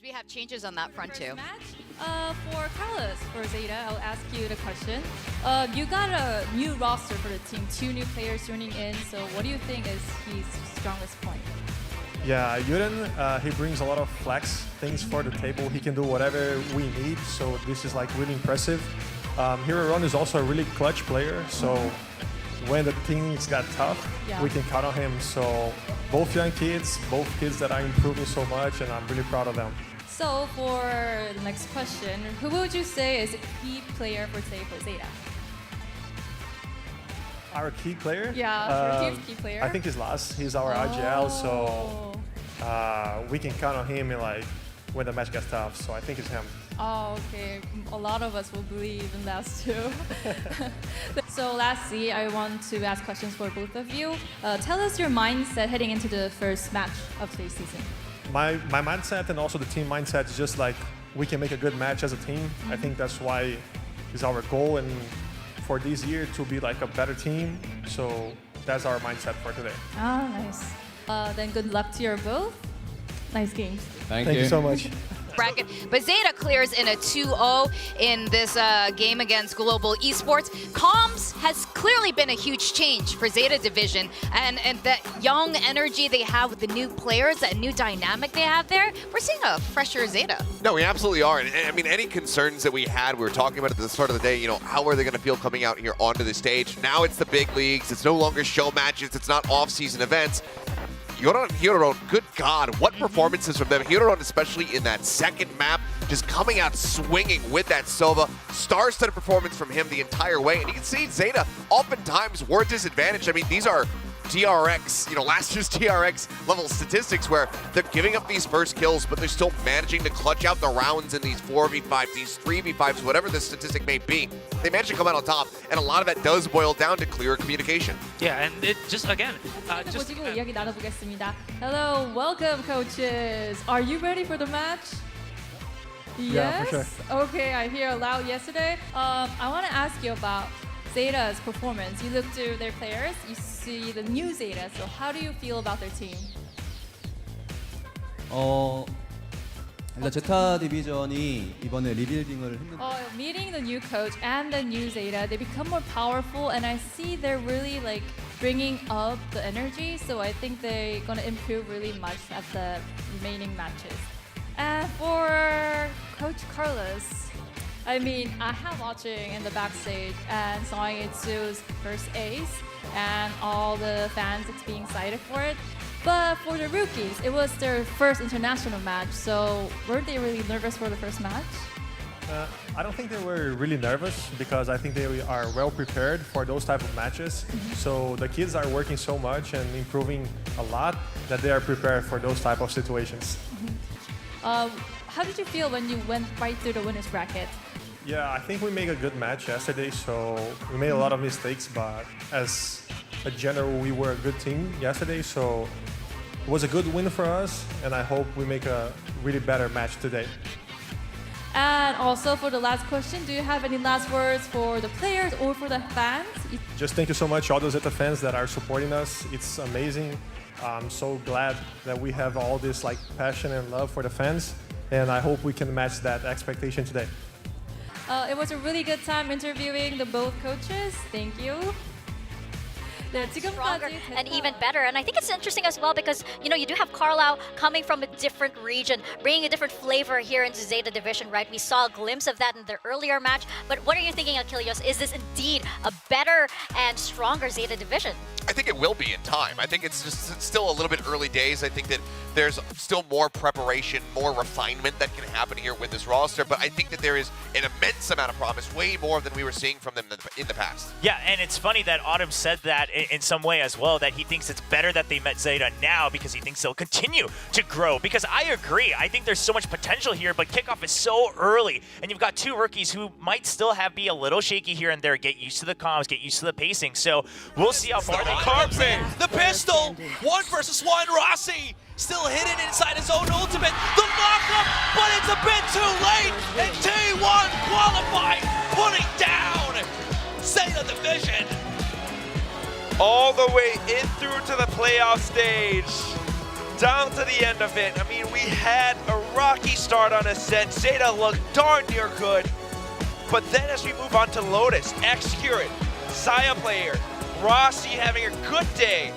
we have changes on that front too. For Carlos, for ZETA, I'll ask you the question. You got a new roster for the team, 2 new players joining in. So what do you think is his strongest point? Yeah, Yuden, he brings a lot of flex things for the table. He can do whatever we need, so this is like really impressive. Hiroron is also a really clutch player, so when the things got tough, we can count on him. So both young kids, both kids that are improving so much, and I'm really proud of them. So for the next question, who would you say is a key player for today for ZETA? Our key player? Yeah, your team's key player. I think he's Lars. He's our IGL, so we can count on him in like when the match gets tough. So I think it's him. Oh, okay. A lot of us will believe in that too. So lastly, I want to ask questions for both of you. Tell us your mindset heading into the first match of today's season. My mindset and also the team mindset is just like we can make a good match as a team. I think that's why is our goal and for this year to be like a better team. So that's our mindset for today. Ah, nice. Then good luck to you both. Nice games. Thank you so much. Bracket. But ZETA clears in a 2-0 in this game against Global Esports. Comms has clearly been a huge change for ZETA Division, and that young energy they have with the new players, that new dynamic they have there, we're seeing a fresher ZETA. No, we absolutely are. And I mean, any concerns that we had, we were talking about at the start of the day, you know, how are they going to feel coming out here onto the stage? Now it's the big leagues. It's no longer show matches. It's not off-season events. Hiroron, good God, what performances from them. Hiroron, especially in that second map, just coming out swinging with that Sova. Star-studded performance from him the entire way. And you can see ZETA oftentimes were disadvantaged. I mean, these are TRX, you know, last year's TRX level statistics where they're giving up these first kills, but they're still managing to clutch out the rounds in these 4v5, these 3v5s, whatever the statistic may be. They manage to come out on top, and a lot of that does boil down to clear communication. Yeah, and it just, again, 이야기 나눠보겠습니다. Hello, welcome coaches. Are you ready for the match? Yes? Yeah, for sure. Okay, I hear a loud yesterday. I want to ask you about ZETA's performance. You look to their players, you see the new ZETA, so how do you feel about their team? 일단 제타 디비전이 이번에 리빌딩을 했는데 Meeting the new coach and the new ZETA, they become more powerful, and I see they're really like bringing up the energy, so I think they're going to improve really much at the remaining matches. And for Coach Carlos, I mean, I have watching in the backstage and saw Itsu's first ace and all the fans that's being excited for it. But for the rookies, it was their first international match, so weren't they really nervous for the first match? I don't think they were really nervous because I think they are well prepared for those type of matches. So the kids are working so much and improving a lot that they are prepared for those type of situations. How did you feel when you went right through the winner's bracket? Yeah, I think we made a good match yesterday, so we made a lot of mistakes, but as a general, we were a good team yesterday, so it was a good win for us, and I hope we make a really better match today. And also for the last question, do you have any last words for the players or for the fans? Just thank you so much, all those ZETA fans that are supporting us. It's amazing. I'm so glad that we have all this like passion and love for the fans, and I hope we can match that expectation today. It was a really good time interviewing the both coaches. Thank you. Stronger and even better. And I think it's interesting as well because, you know, you do have Carlao coming from a different region, bringing a different flavor here into ZETA Division, right? We saw a glimpse of that in the earlier match. But what are you thinking, Achilles? Is this indeed a better and stronger ZETA Division? I think it will be in time. I think it's just still a little bit early days. I think that there's still more preparation, more refinement that can happen here with this roster. But I think that there is an immense amount of promise, way more than we were seeing from them in the past. yeah, and it's funny that Autumn said that in some way as well, that he thinks it's better that they met ZETA now because he thinks they'll continue to grow. Because I agree, I think there's so much potential here, but kickoff is so early, and you've got 2 rookies who might still be a little shaky here and there, get used to the comms, get used to the pacing. So we'll see how far they Carpet, the pistol, 1 versus 1, Rossi still hidden inside his own ultimate, the lockup, but it's a bit too late, and T1 qualified, putting down ZETA Division. All the way in through to the playoff stage, down to the end of it. I mean, we had a rocky start on Ascent. ZETA looked darn near good. But then as we move on to Lotus, X-Curate, Xayah player, Rossi having a good day.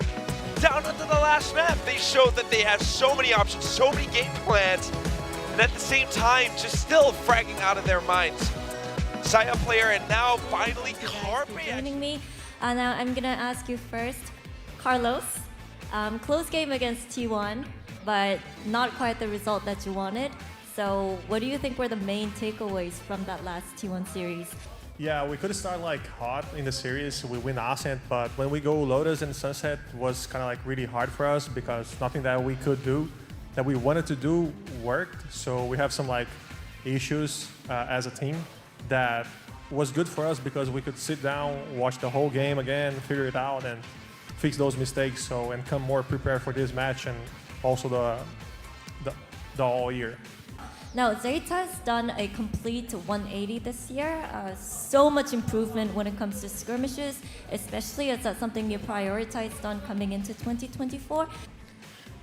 Down onto the last map, they showed that they have so many options, so many game plans, and at the same time, just still fragging out of their minds. Xayah player, and now finally Carpe. Joining me. Now I'm gonna ask you first, Carlos. Close game against T1, but not quite the result that you wanted. So what do you think were the main takeaways from that last T1 series? Yeah, we could start like hot in the series. We win Ascent, but when we go Lotus and Sunset was kind of like really hard for us because nothing that we could do, that we wanted to do, worked. So we have some like issues as a team that was good for us because we could sit down, watch the whole game again, figure it out, and fix those mistakes. So and come more prepared for this match and also the all year. Now, ZETA's done a complete 180 this year. So much improvement when it comes to skirmishes, especially as that's something you prioritized on coming into 2024.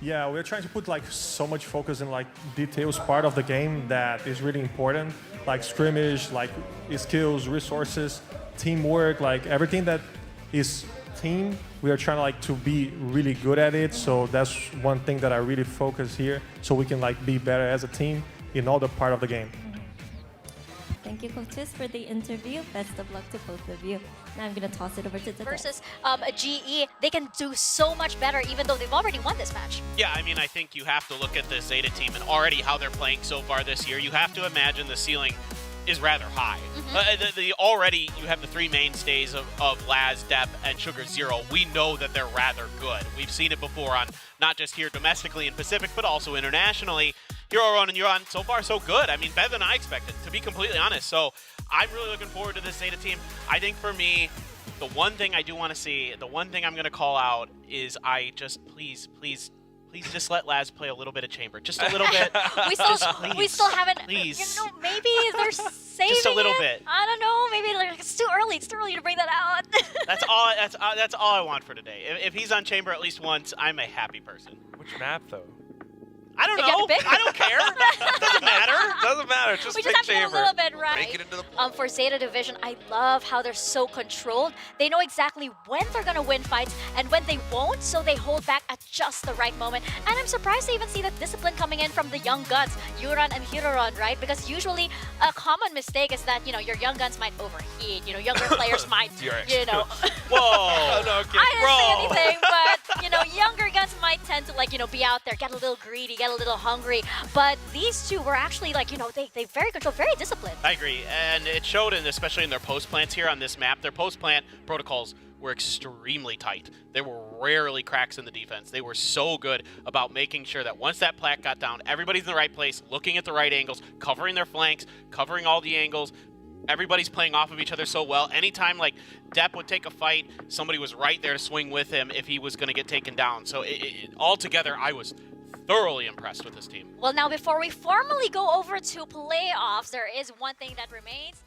Yeah, we're trying to put like so much focus in like details part of the game that is really important, like scrimmage, like skills, resources, teamwork, like everything that is team. We are trying to be really good at it. So that's one thing that I really focus here, so we can like be better as a team in all the part of the game. Thank you, coaches, for the interview. Best of luck to both of you. Now I'm going to toss it over to ZETA. Versus GE, they can do so much better even though they've already won this match. Yeah, I mean, I think you have to look at the ZETA team and already how they're playing so far this year. You have to imagine the ceiling is rather high. Already, you have the three mainstays of Laz, Depp, and Sugar Zero. We know that they're rather good. We've seen it before on not just here domestically in Pacific, but also internationally. Hero and Yuan, so far so good. I mean, better than I expected, to be completely honest. So I'm really looking forward to this ZETA team. I think for me, the one thing I do want to see, the one thing I'm going to call out is I just, please just let Laz play a little bit of Chamber. Just a little bit. we still haven't, please. you know, maybe they're saving Just a little it. bit. I don't know, maybe like, it's too early. It's too early to bring that out. That's all I want for today. If he's on Chamber at least once, I'm a happy person. Which map though? I don't You have know. to pick. I don't care. Doesn't matter. Doesn't matter. Just We pick just have to get Chamber. a little bit right. Make it into the For ZETA Division, I love how they're so controlled. They know exactly when they're going to win fights and when they won't, so they hold back at just the right moment. And I'm surprised to even see that discipline coming in from the young guns, Yuran and Hiroron, right? Because usually a common mistake is that, you know, your young guns might overheat, you know, younger players might, you know. Whoa. No, okay. I didn't say anything, but, you know, younger guns might tend to, like, you know, be out there, get a little greedy, get a little hungry. But these two were actually, like, you know, they very controlled, very disciplined. I agree, and it showed, especially in their post plants here on this map. Their post plant protocols were extremely tight. There were rarely cracks in the defense. They were so good about making sure that once that plat got down, everybody's in the right place, looking at the right angles, covering their flanks, covering all the angles. Everybody's playing off of each other so well. Anytime like Depp would take a fight, somebody was right there to swing with him if he was going to get taken down. So altogether, I was thoroughly impressed with this team. Well, now before we formally go over to playoffs, there is one thing that remains.